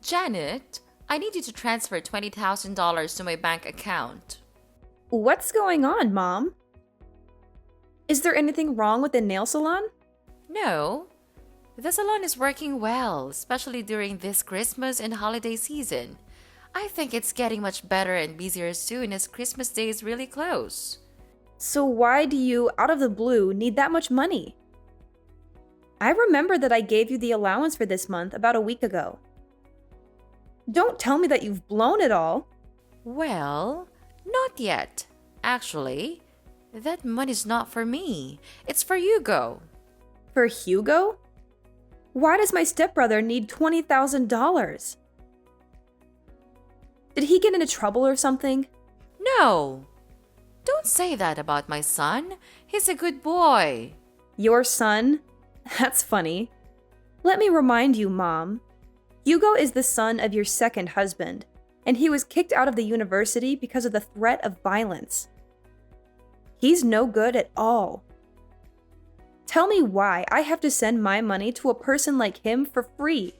Janet, I need you to transfer $20,000 to my bank account. What's going on, Mom? Is there anything wrong with the nail salon? No, the salon is working well, especially during this Christmas and holiday season. I think it's getting much better and busier soon as Christmas Day is really close. So why do you, out of the blue, need that much money? I remember that I gave you the allowance for this month about a week ago. Don't tell me that you've blown it all. Well, not yet. Actually, that money's not for me. It's for Hugo. For Hugo? Why does my stepbrother need $20,000? Did he get into trouble or something? No! Don't say that about my son. He's a good boy. Your son? That's funny. Let me remind you, Mom. Hugo is the son of your second husband, and he was kicked out of the university because of the threat of violence. He's no good at all. Tell me why I have to send my money to a person like him for free.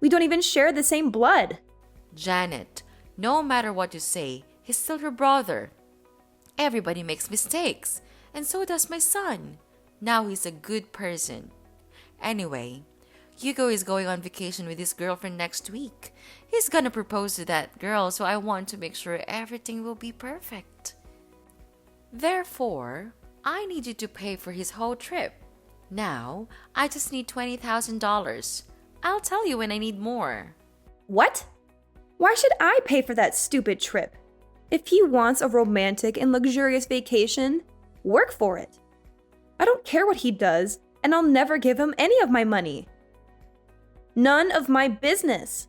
We don't even share the same blood. Janet, no matter what you say, he's still your brother. Everybody makes mistakes, and so does my son. Now he's a good person. Anyway, Hugo is going on vacation with his girlfriend next week. He's gonna propose to that girl, so I want to make sure everything will be perfect. Therefore, I need you to pay for his whole trip. Now, I just need $20,000. I'll tell you when I need more. What? Why should I pay for that stupid trip? If he wants a romantic and luxurious vacation, work for it. I don't care what he does, and I'll never give him any of my money. None of my business.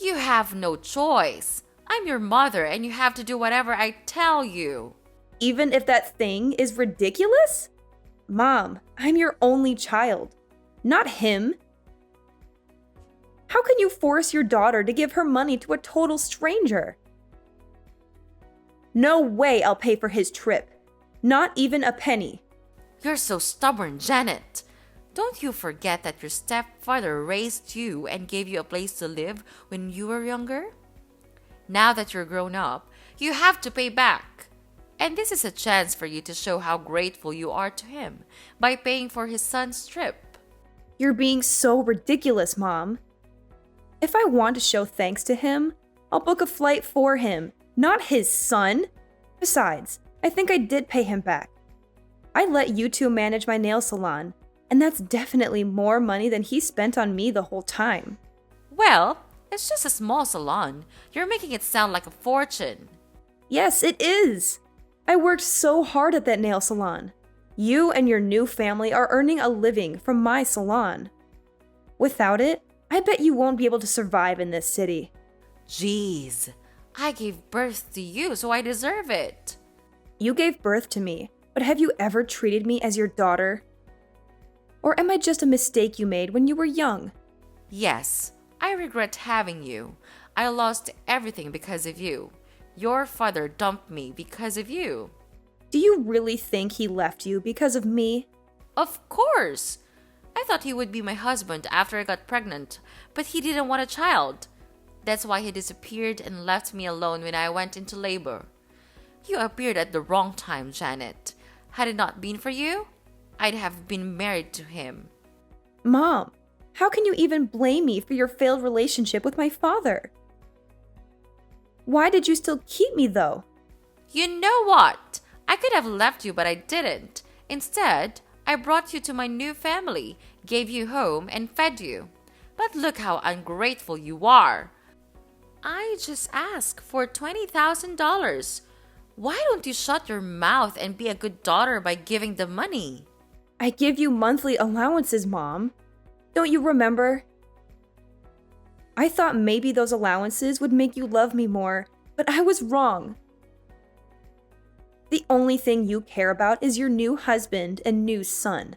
You have no choice. I'm your mother, and you have to do whatever I tell you. Even if that thing is ridiculous? Mom, I'm your only child, not him. How can you force your daughter to give her money to a total stranger? No way I'll pay for his trip. Not even a penny. You're so stubborn, Janet. Don't you forget that your stepfather raised you and gave you a place to live when you were younger? Now that you're grown up, you have to pay back. And this is a chance for you to show how grateful you are to him by paying for his son's trip. You're being so ridiculous, Mom. If I want to show thanks to him, I'll book a flight for him, not his son. Besides, I think I did pay him back. I let you two manage my nail salon, and that's definitely more money than he spent on me the whole time. Well, it's just a small salon. You're making it sound like a fortune. Yes, it is. I worked so hard at that nail salon. You and your new family are earning a living from my salon. Without it, I bet you won't be able to survive in this city. Jeez, I gave birth to you, so I deserve it. You gave birth to me, but have you ever treated me as your daughter? Or am I just a mistake you made when you were young? Yes, I regret having you. I lost everything because of you. Your father dumped me because of you. Do you really think he left you because of me? Of course! I thought he would be my husband after I got pregnant, but he didn't want a child. That's why he disappeared and left me alone when I went into labor. You appeared at the wrong time, Janet. Had it not been for you, I'd have been married to him. Mom, how can you even blame me for your failed relationship with my father? Why did you still keep me, though? You know what? I could have left you, but I didn't. Instead, I brought you to my new family, gave you home, and fed you. But look how ungrateful you are. I just asked for $20,000. Why don't you shut your mouth and be a good daughter by giving the money? I give you monthly allowances, Mom. Don't you remember? I thought maybe those allowances would make you love me more, but I was wrong. The only thing you care about is your new husband and new son.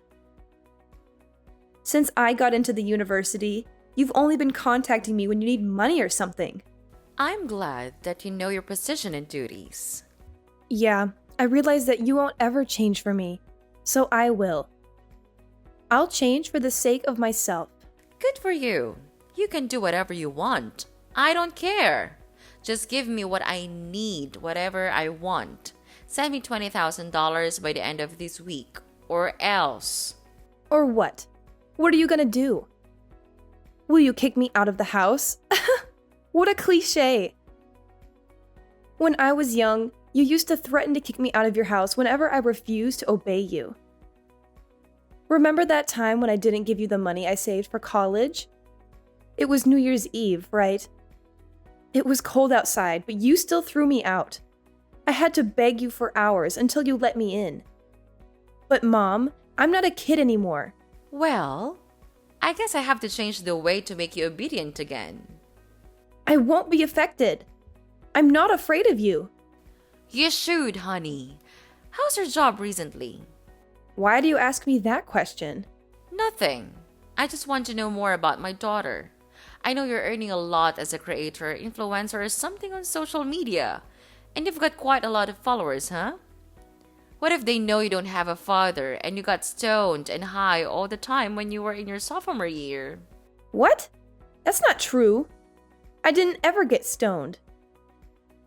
Since I got into the university, you've only been contacting me when you need money or something. I'm glad that you know your position and duties. Yeah, I realize that you won't ever change for me, so I will. I'll change for the sake of myself. Good for you. You can do whatever you want. I don't care. Just give me what I need, whatever I want. Send me $20,000 by the end of this week, or else. Or what? What are you gonna do? Will you kick me out of the house? What a cliche. When I was young, you used to threaten to kick me out of your house whenever I refused to obey you. Remember that time when I didn't give you the money I saved for college? It was New Year's Eve, right? It was cold outside, but you still threw me out. I had to beg you for hours until you let me in. But Mom, I'm not a kid anymore. Well, I guess I have to change the way to make you obedient again. I won't be affected. I'm not afraid of you. You should, honey. How's your job recently? Why do you ask me that question? Nothing. I just want to know more about my daughter. I know you're earning a lot as a creator, influencer, or something on social media. And you've got quite a lot of followers, huh? What if they know you don't have a father and you got stoned and high all the time when you were in your sophomore year? What? That's not true. I didn't ever get stoned.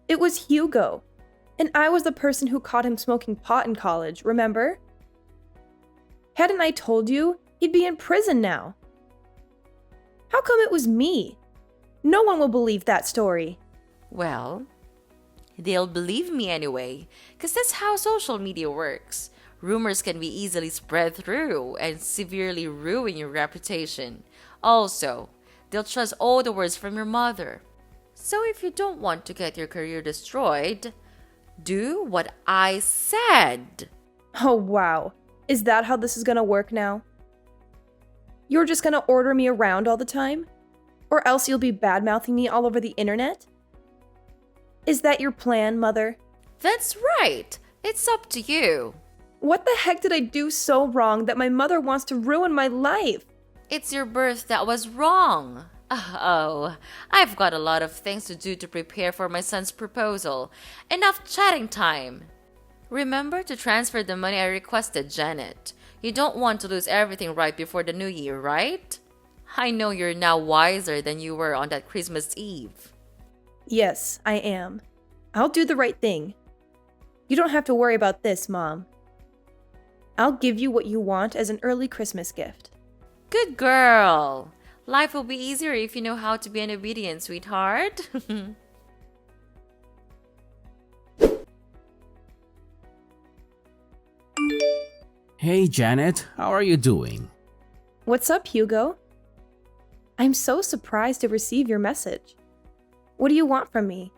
It was Hugo. And I was the person who caught him smoking pot in college, remember? Hadn't I told you, he'd be in prison now. How come it was me? No one will believe that story. Well, they'll believe me anyway, because that's how social media works. Rumors can be easily spread through and severely ruin your reputation. Also, they'll trust all the words from your mother. So if you don't want to get your career destroyed, do what I said. Oh, wow. Is that how this is gonna work now? You're just gonna order me around all the time? Or else you'll be bad-mouthing me all over the internet? Is that your plan, Mother? That's right. It's up to you. What the heck did I do so wrong that my mother wants to ruin my life? It's your birth that was wrong. Oh, I've got a lot of things to do to prepare for my son's proposal. Enough chatting time. Remember to transfer the money I requested, Janet. You don't want to lose everything right before the new year, right? I know you're now wiser than you were on that Christmas Eve. Yes, I am. I'll do the right thing. You don't have to worry about this, Mom. I'll give you what you want as an early Christmas gift. Good girl. Life will be easier if you know how to be an obedient sweetheart. Hey Janet, how are you doing? What's up, Hugo? I'm so surprised to receive your message. What do you want from me?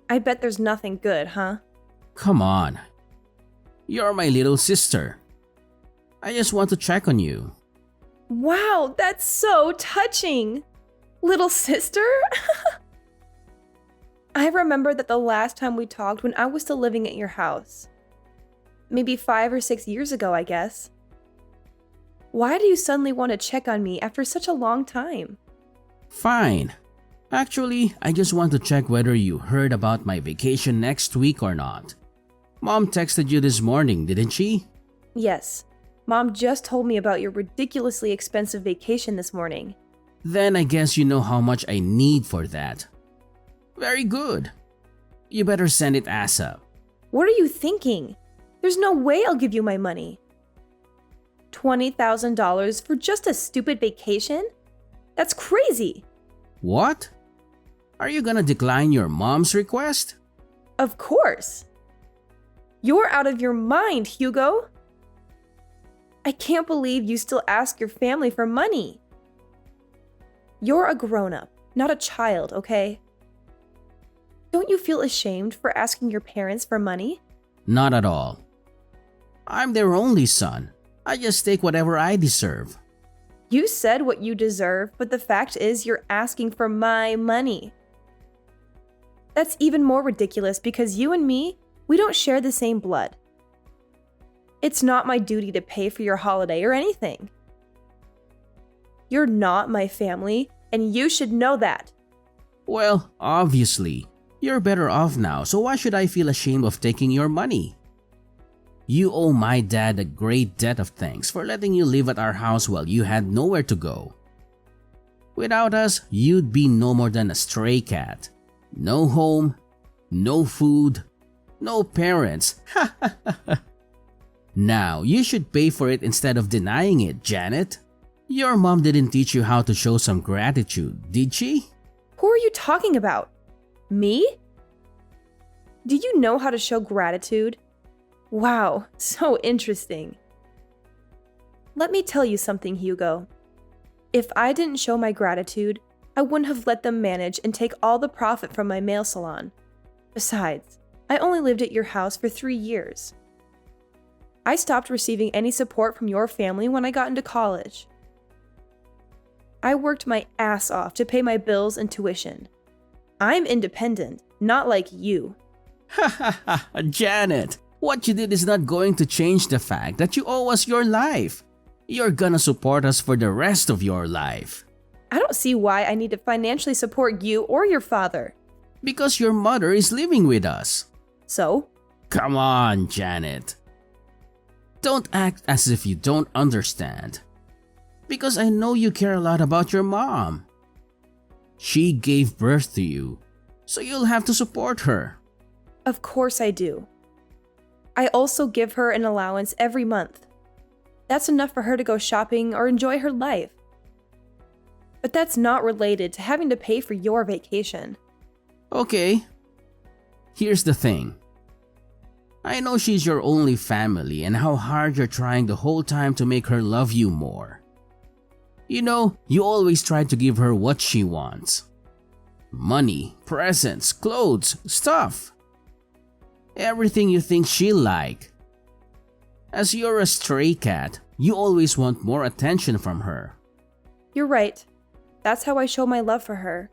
I bet there's nothing good, huh? Come on. You're my little sister. I just want to check on you. Wow, that's so touching! Little sister? I remember that the last time we talked when I was still living at your house. Maybe 5 or 6 years ago, I guess. Why do you suddenly want to check on me after such a long time? Fine. Actually, I just want to check whether you heard about my vacation next week or not. Mom texted you this morning, didn't she? Yes. Mom just told me about your ridiculously expensive vacation this morning. Then I guess you know how much I need for that. Very good. You better send it ASAP. What are you thinking? There's no way I'll give you my money. $20,000 for just a stupid vacation? That's crazy! What? Are you gonna decline your mom's request? Of course! You're out of your mind, Hugo! I can't believe you still ask your family for money. You're a grown-up, not a child, okay? Don't you feel ashamed for asking your parents for money? Not at all. I'm their only son. I just take whatever I deserve. You said what you deserve, but the fact is you're asking for my money. That's even more ridiculous because you and me, we don't share the same blood. It's not my duty to pay for your holiday or anything. You're not my family, and you should know that. Well, obviously, you're better off now, so why should I feel ashamed of taking your money? You owe my dad a great debt of thanks for letting you live at our house while you had nowhere to go. Without us, you'd be no more than a stray cat. No home, no food, no parents. Now, you should pay for it instead of denying it, Janet. Your mom didn't teach you how to show some gratitude, did she? Who are you talking about? Me? Do you know how to show gratitude? Wow, so interesting. Let me tell you something, Hugo. If I didn't show my gratitude, I wouldn't have let them manage and take all the profit from my nail salon. Besides, I only lived at your house for 3 years. I stopped receiving any support from your family when I got into college. I worked my ass off to pay my bills and tuition. I'm independent, not like you. Janet, what you did is not going to change the fact that you owe us your life. You're gonna support us for the rest of your life. I don't see why I need to financially support you or your father. Because your mother is living with us. So? Come on, Janet. Don't act as if you don't understand. Because I know you care a lot about your mom. She gave birth to you, so you'll have to support her. Of course I do. I also give her an allowance every month. That's enough for her to go shopping or enjoy her life. But that's not related to having to pay for your vacation. Okay. Here's the thing. I know she's your only family and how hard you're trying the whole time to make her love you more. You know, you always try to give her what she wants. Money, presents, clothes, stuff. Everything you think she'll like. As you're a stray cat, you always want more attention from her. You're right. That's how I show my love for her.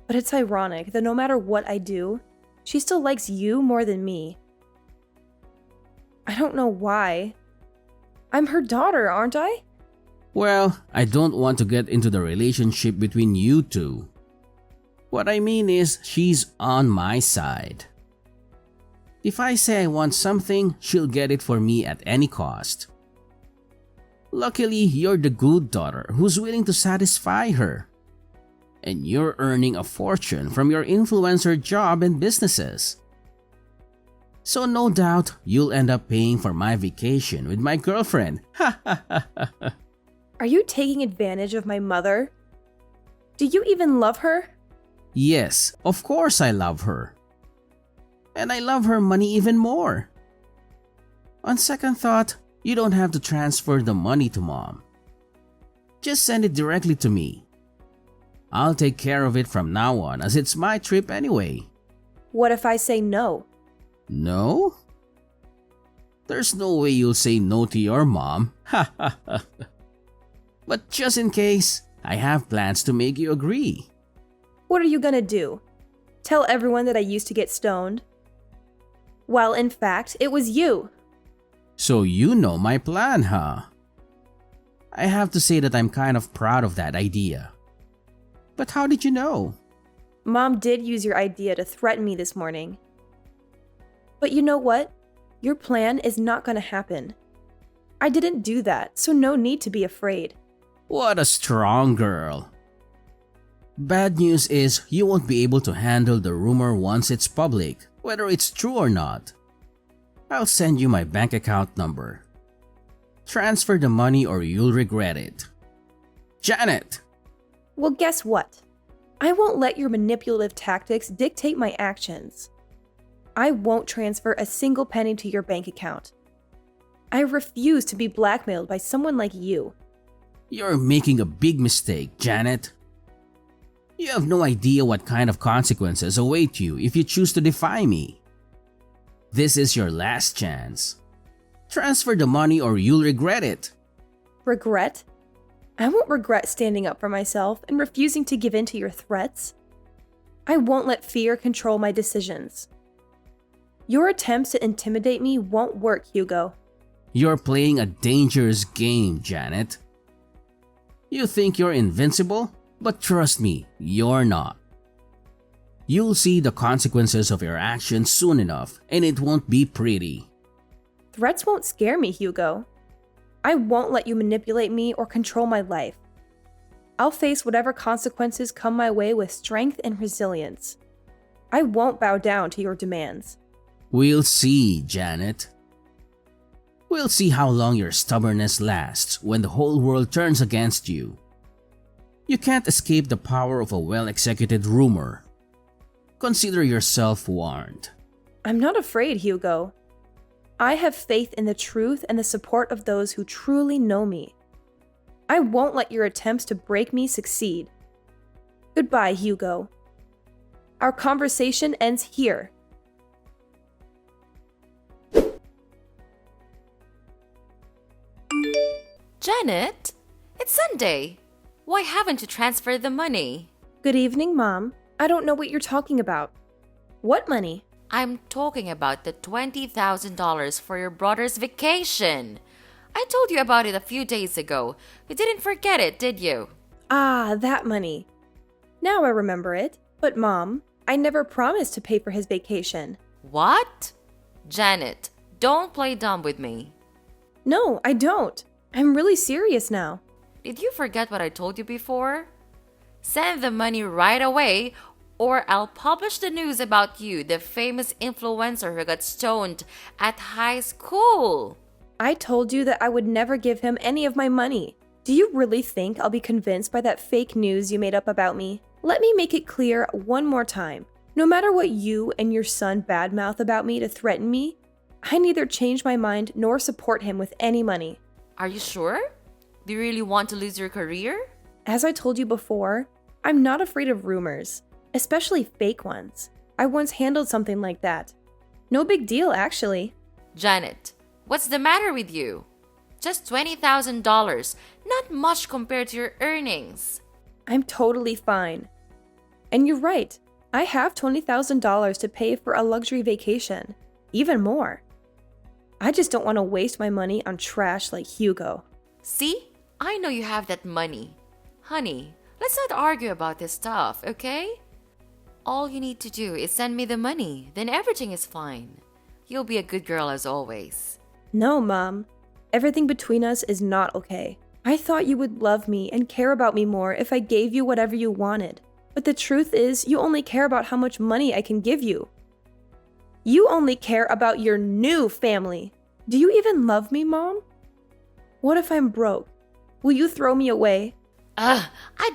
But it's ironic that no matter what I do, she still likes you more than me. I don't know why. I'm her daughter, aren't I? Well, I don't want to get into the relationship between you two. What I mean is, she's on my side. If I say I want something, she'll get it for me at any cost. Luckily, you're the good daughter who's willing to satisfy her. And you're earning a fortune from your influencer job and businesses. So no doubt, you'll end up paying for my vacation with my girlfriend. Are you taking advantage of my mother? Do you even love her? Yes, of course I love her. And I love her money even more. On second thought, you don't have to transfer the money to mom. Just send it directly to me. I'll take care of it from now on as it's my trip anyway. What if I say no? No? There's no way you'll say no to your mom. But just in case, I have plans to make you agree. What are you gonna do? Tell everyone that I used to get stoned? Well, in fact, it was you. So you know my plan, huh? I have to say that I'm kind of proud of that idea. But how did you know? Mom did use your idea to threaten me this morning. But you know what? Your plan is not gonna happen. I didn't do that, so no need to be afraid. What a strong girl. Bad news is you won't be able to handle the rumor once it's public, whether it's true or not. I'll send you my bank account number. Transfer the money or you'll regret it. Janet! Well, guess what? I won't let your manipulative tactics dictate my actions. I won't transfer a single penny to your bank account. I refuse to be blackmailed by someone like you. You're making a big mistake, Janet. You have no idea what kind of consequences await you if you choose to defy me. This is your last chance. Transfer the money or you'll regret it. Regret? I won't regret standing up for myself and refusing to give in to your threats. I won't let fear control my decisions. Your attempts to intimidate me won't work, Hugo. You're playing a dangerous game, Janet. You think you're invincible? But trust me, you're not. You'll see the consequences of your actions soon enough, and it won't be pretty. Threats won't scare me, Hugo. I won't let you manipulate me or control my life. I'll face whatever consequences come my way with strength and resilience. I won't bow down to your demands. We'll see, Janet. We'll see how long your stubbornness lasts when the whole world turns against you. You can't escape the power of a well-executed rumor. Consider yourself warned. I'm not afraid, Hugo. I have faith in the truth and the support of those who truly know me. I won't let your attempts to break me succeed. Goodbye, Hugo. Our conversation ends here. Janet, it's Sunday. Why haven't you transferred the money? Good evening, Mom. I don't know what you're talking about. What money? I'm talking about the $20,000 for your brother's vacation. I told you about it a few days ago. You didn't forget it, did you? Ah, that money. Now I remember it. But Mom, I never promised to pay for his vacation. What? Janet, don't play dumb with me. No, I don't. I'm really serious now. Did you forget what I told you before? Send the money right away or I'll publish the news about you, the famous influencer who got stoned at high school. I told you that I would never give him any of my money. Do you really think I'll be convinced by that fake news you made up about me? Let me make it clear one more time. No matter what you and your son badmouth about me to threaten me, I neither change my mind nor support him with any money. Are you sure? Do you really want to lose your career? As I told you before, I'm not afraid of rumors, especially fake ones. I once handled something like that. No big deal, actually. Janet, what's the matter with you? Just $20,000, not much compared to your earnings. I'm totally fine. And you're right, I have $20,000 to pay for a luxury vacation, even more. I just don't want to waste my money on trash like Hugo. See? I know you have that money. Honey, let's not argue about this stuff, okay? All you need to do is send me the money, then everything is fine. You'll be a good girl as always. No, Mom. Everything between us is not okay. I thought you would love me and care about me more if I gave you whatever you wanted. But the truth is, you only care about how much money I can give you. You only care about your new family. Do you even love me, Mom? What if I'm broke? Will you throw me away? I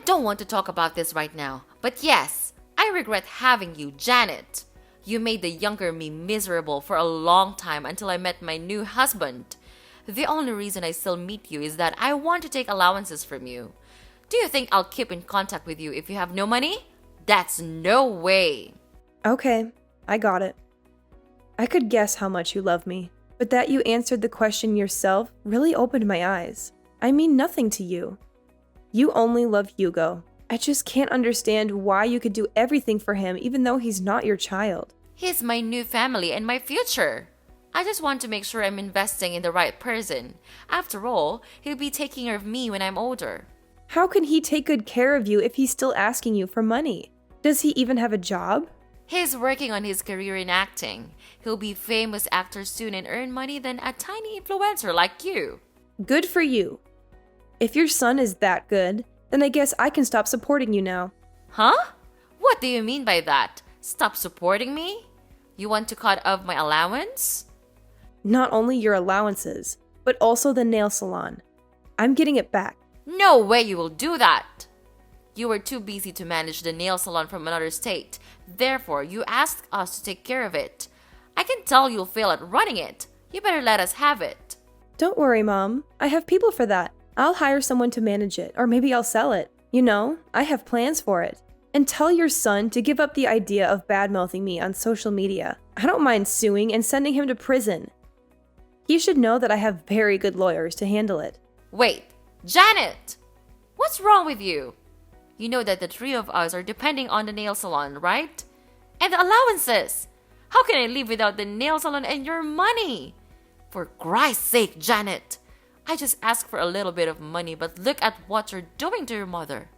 don't want to talk about this right now. But yes, I regret having you, Janet. You made the younger me miserable for a long time until I met my new husband. The only reason I still meet you is that I want to take allowances from you. Do you think I'll keep in contact with you if you have no money? That's no way. Okay, I got it. I could guess how much you love me, but that you answered the question yourself really opened my eyes. I mean nothing to you. You only love Hugo. I just can't understand why you could do everything for him even though he's not your child. He's my new family and my future. I just want to make sure I'm investing in the right person. After all, he'll be taking care of me when I'm older. How can he take good care of you if he's still asking you for money? Does he even have a job? He's working on his career in acting. He'll be a famous actor soon and earn money than a tiny influencer like you. Good for you. If your son is that good, then I guess I can stop supporting you now. Huh? What do you mean by that? Stop supporting me? You want to cut off my allowance? Not only your allowances, but also the nail salon. I'm getting it back. No way you will do that! You were too busy to manage the nail salon from another state. Therefore, you asked us to take care of it. I can tell you'll fail at running it. You better let us have it. Don't worry, Mom. I have people for that. I'll hire someone to manage it, or maybe I'll sell it. You know, I have plans for it. And tell your son to give up the idea of badmouthing me on social media. I don't mind suing and sending him to prison. He should know that I have very good lawyers to handle it. Wait, Janet! What's wrong with you? You know that the three of us are depending on the nail salon, right? And the allowances! How can I live without the nail salon and your money? For Christ's sake, Janet! I just asked for a little bit of money, but look at what you're doing to your mother.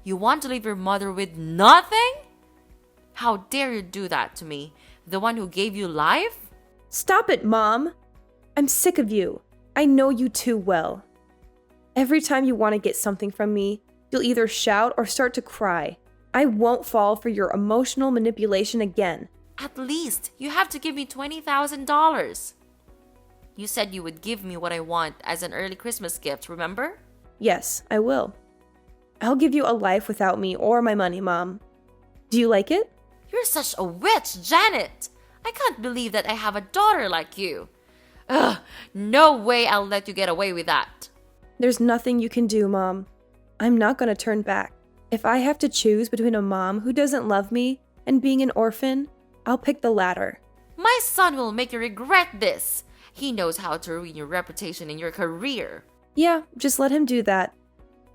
You want to leave your mother with nothing? How dare you do that to me, the one who gave you life? Stop it, Mom! I'm sick of you. I know you too well. Every time you want to get something from me, you'll either shout or start to cry. I won't fall for your emotional manipulation again. At least you have to give me $20,000. You said you would give me what I want as an early Christmas gift, remember? Yes, I will. I'll give you a life without me or my money, Mom. Do you like it? You're such a witch, Janet. I can't believe that I have a daughter like you. Ugh, no way I'll let you get away with that. There's nothing you can do, Mom. I'm not going to turn back. If I have to choose between a mom who doesn't love me and being an orphan, I'll pick the latter. My son will make you regret this. He knows how to ruin your reputation and your career. Yeah, just let him do that.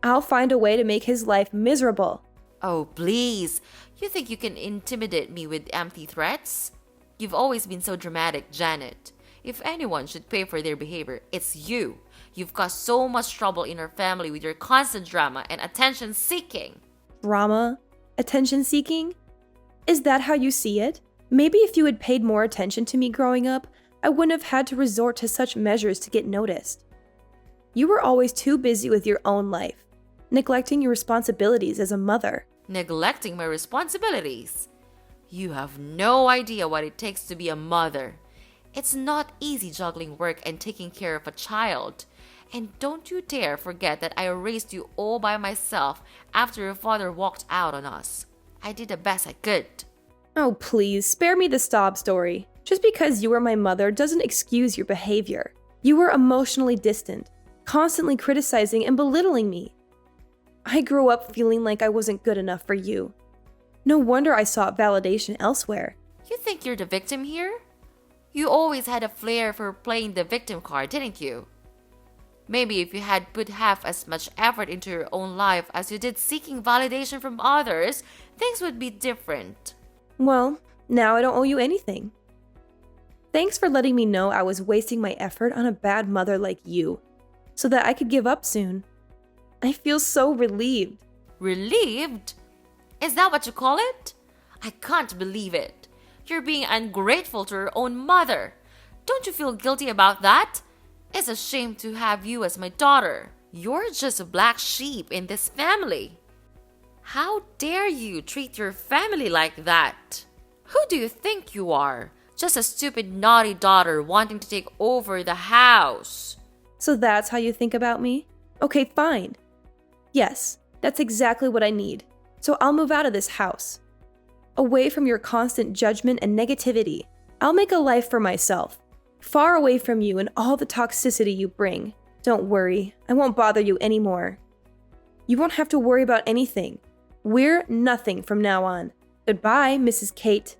I'll find a way to make his life miserable. Oh, please. You think you can intimidate me with empty threats? You've always been so dramatic, Janet. If anyone should pay for their behavior, it's you. You've caused so much trouble in our family with your constant drama and attention seeking. Drama? Attention seeking? Is that how you see it? Maybe if you had paid more attention to me growing up, I wouldn't have had to resort to such measures to get noticed. You were always too busy with your own life, neglecting your responsibilities as a mother. Neglecting my responsibilities? You have no idea what it takes to be a mother. It's not easy juggling work and taking care of a child. And don't you dare forget that I raised you all by myself after your father walked out on us. I did the best I could. Oh, please, spare me the sob story. Just because you were my mother doesn't excuse your behavior. You were emotionally distant, constantly criticizing and belittling me. I grew up feeling like I wasn't good enough for you. No wonder I sought validation elsewhere. You think you're the victim here? You always had a flair for playing the victim card, didn't you? Maybe if you had put half as much effort into your own life as you did seeking validation from others, things would be different. Well, now I don't owe you anything. Thanks for letting me know I was wasting my effort on a bad mother like you, so that I could give up soon. I feel so relieved. Relieved? Is that what you call it? I can't believe it. You're being ungrateful to your own mother. Don't you feel guilty about that? It's a shame to have you as my daughter. You're just a black sheep in this family. How dare you treat your family like that? Who do you think you are? Just a stupid, naughty daughter wanting to take over the house. So that's how you think about me? Okay, fine. Yes, that's exactly what I need. So I'll move out of this house. Away from your constant judgment and negativity. I'll make a life for myself. Far away from you and all the toxicity you bring. Don't worry, I won't bother you anymore. You won't have to worry about anything. We're nothing from now on. Goodbye, Mrs. Kate.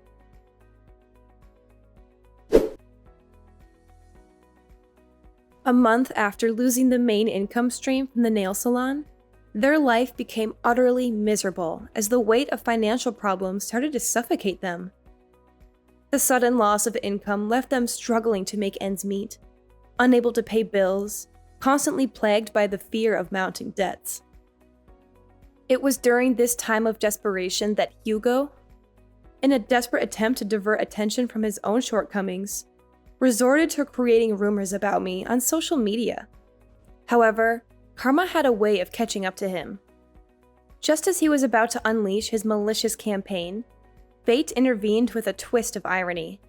A month after losing the main income stream from the nail salon, their life became utterly miserable as the weight of financial problems started to suffocate them. The sudden loss of income left them struggling to make ends meet, unable to pay bills, constantly plagued by the fear of mounting debts. It was during this time of desperation that Hugo, in a desperate attempt to divert attention from his own shortcomings, resorted to creating rumors about me on social media. However, karma had a way of catching up to him. Just as he was about to unleash his malicious campaign, fate intervened with a twist of irony.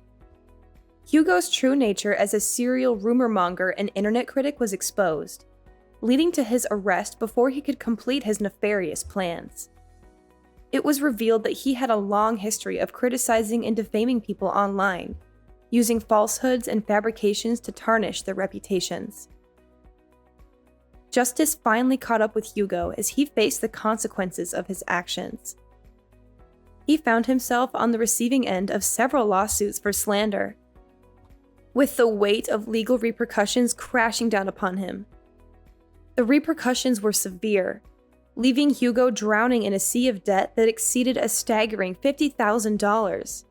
Hugo's true nature as a serial rumor monger and internet critic was exposed, leading to his arrest before he could complete his nefarious plans. It was revealed that he had a long history of criticizing and defaming people online, using falsehoods and fabrications to tarnish their reputations. Justice finally caught up with Hugo as he faced the consequences of his actions. He found himself on the receiving end of several lawsuits for slander, with the weight of legal repercussions crashing down upon him. The repercussions were severe, leaving Hugo drowning in a sea of debt that exceeded a staggering $50,000.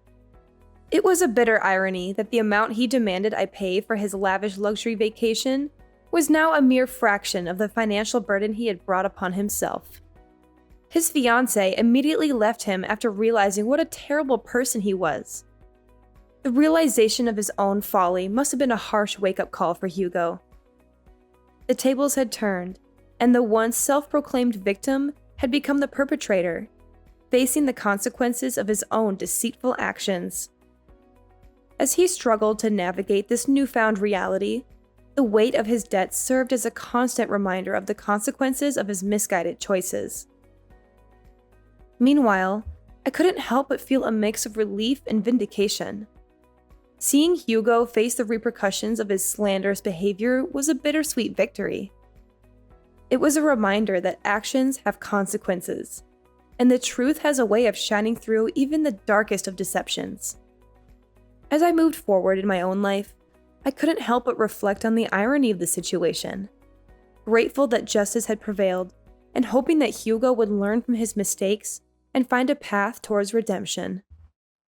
It was a bitter irony that the amount he demanded I pay for his lavish luxury vacation was now a mere fraction of the financial burden he had brought upon himself. His fiancée immediately left him after realizing what a terrible person he was. The realization of his own folly must have been a harsh wake-up call for Hugo. The tables had turned, and the once self-proclaimed victim had become the perpetrator, facing the consequences of his own deceitful actions. As he struggled to navigate this newfound reality, the weight of his debt served as a constant reminder of the consequences of his misguided choices. Meanwhile, I couldn't help but feel a mix of relief and vindication. Seeing Hugo face the repercussions of his slanderous behavior was a bittersweet victory. It was a reminder that actions have consequences, and the truth has a way of shining through even the darkest of deceptions. As I moved forward in my own life, I couldn't help but reflect on the irony of the situation, grateful that justice had prevailed, and hoping that Hugo would learn from his mistakes and find a path towards redemption.